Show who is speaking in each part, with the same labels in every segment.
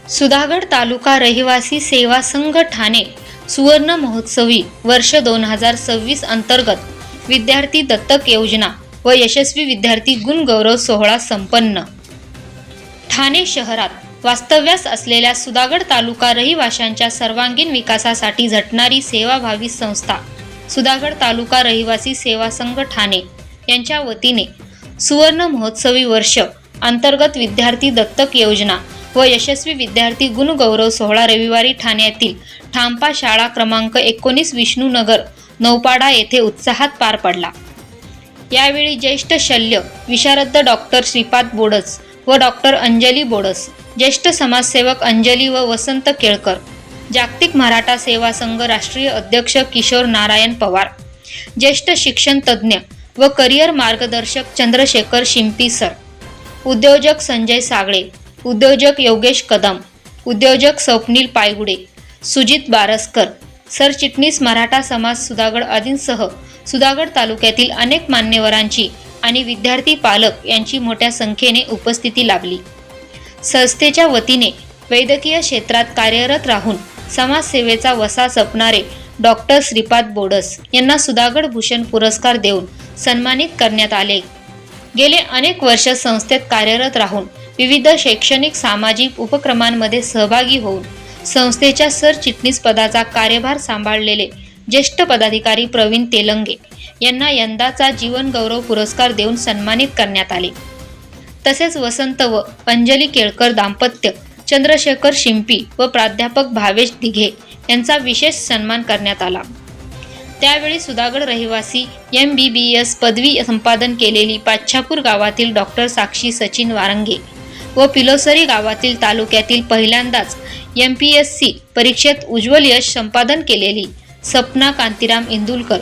Speaker 1: सुधागड तालुका रहिवासी सेवा संघ ठाणे सुवर्ण महोत्सवी वर्ष 2026 अंतर्गत विद्यार्थी दत्तक योजना व यशस्वी विद्यार्थी गुण गौरव सोहळा संपन्न। ठाणे शहरात वास्तव्यास असलेल्या सुधागड तालुका रहिवाशांच्या सर्वांगीण विकासासाठी झटणारी सेवाभावी संस्था सुधागड तालुका रहिवासी सेवा संघ ठाणे यांच्या वतीने सुवर्ण महोत्सवी वर्ष अंतर्गत विद्यार्थी दत्तक योजना व यशस्वी विद्यार्थी गुण गौरव सोहळा रविवारी ठाण्यातील ठामपा शाळा क्रमांक 19 विष्णुनगर नौपाडा येथे उत्साहात पार पडला। यावेळी ज्येष्ठ शल्य विशारद डॉक्टर श्रीपाद बोडस व डॉक्टर अंजली बोडस, ज्येष्ठ समाजसेवक अंजली व वसंत केळकर, जागतिक मराठा सेवा संघ राष्ट्रीय अध्यक्ष किशोर नारायण पवार, ज्येष्ठ शिक्षण तज्ज्ञ व करिअर मार्गदर्शक चंद्रशेखर शिंपी सर, उद्योजक संजय सागळे, उद्योजक योगेश कदम, उद्योजक स्वप्नील पायगुडे, सुजित बारसकर, सरचिटणीस मराठा समाज सुधागड आदींसह सुधागड तालुक्यातील अनेक मान्यवरांची आणि विद्यार्थी पालक यांची मोठ्या संख्येने उपस्थिती लाभली। संस्थेच्या वतीने वैद्यकीय क्षेत्रात कार्यरत राहून समाजसेवेचा वसा जपणारे डॉक्टर श्रीपाद बोडस यांना सुधागड भूषण पुरस्कार देऊन सन्मानित करण्यात आले। गेले अनेक वर्ष संस्थेत कार्यरत राहून विविध शैक्षणिक सामाजिक उपक्रमांमध्ये सहभागी होऊन संस्थेच्या सरचिटणीस पदाचा कार्यभार सांभाळलेले ज्येष्ठ पदाधिकारी प्रवीण तेलंगे यांना यंदाचा जीवन गौरव पुरस्कार देऊन सन्मानित करण्यात आले। तसेच वसंत व अंजली केळकर दाम्पत्य, चंद्रशेखर शिंपी व प्राध्यापक भावेश दिघे यांचा विशेष सन्मान करण्यात आला। त्यावेळी सुधागड रहिवासी MBBS पदवी संपादन केलेली पाच्छापूर गावातील डॉक्टर साक्षी सचिन वारंगे व पिलोसरी गावातील तालुक्यातील पहिल्यांदाच MPSC परीक्षेत उज्ज्वल यश संपादन केलेली सपना कांतीराम इंदुलकर,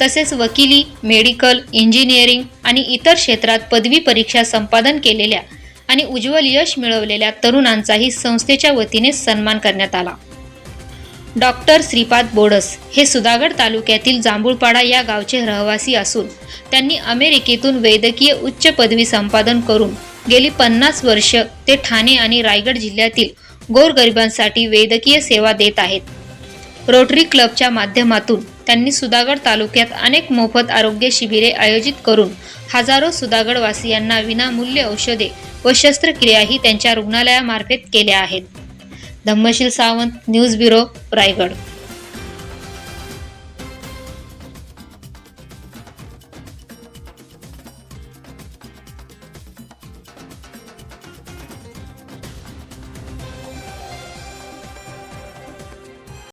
Speaker 1: तसेच वकिली, मेडिकल, इंजिनिअरिंग आणि इतर क्षेत्रात पदवी परीक्षा संपादन केलेल्या आणि उज्ज्वल यश मिळवलेल्या तरुणांचाही संस्थेच्या वतीने सन्मान करण्यात आला। डॉक्टर श्रीपाद बोडस हे सुधागड तालुक्यातील जांभूळपाडा या गावचे रहिवासी असून त्यांनी अमेरिकेतून वैद्यकीय उच्च पदवी संपादन करून गेली 50 वर्ष ते ठाणे आणि रायगड जिल्ह्यातील गोरगरिबांसाठी वैद्यकीय सेवा देत आहेत। रोटरी क्लबच्या माध्यमातून त्यांनी सुधागड तालुक्यात अनेक मोफत आरोग्य शिबिरे आयोजित करून हजारो सुधागडवासियांना विनामूल्य औषधे व शस्त्रक्रियाही त्यांच्या रुग्णालयामार्फत केल्या आहेत। Dhammasheel Sawant, news bureau, Raigad.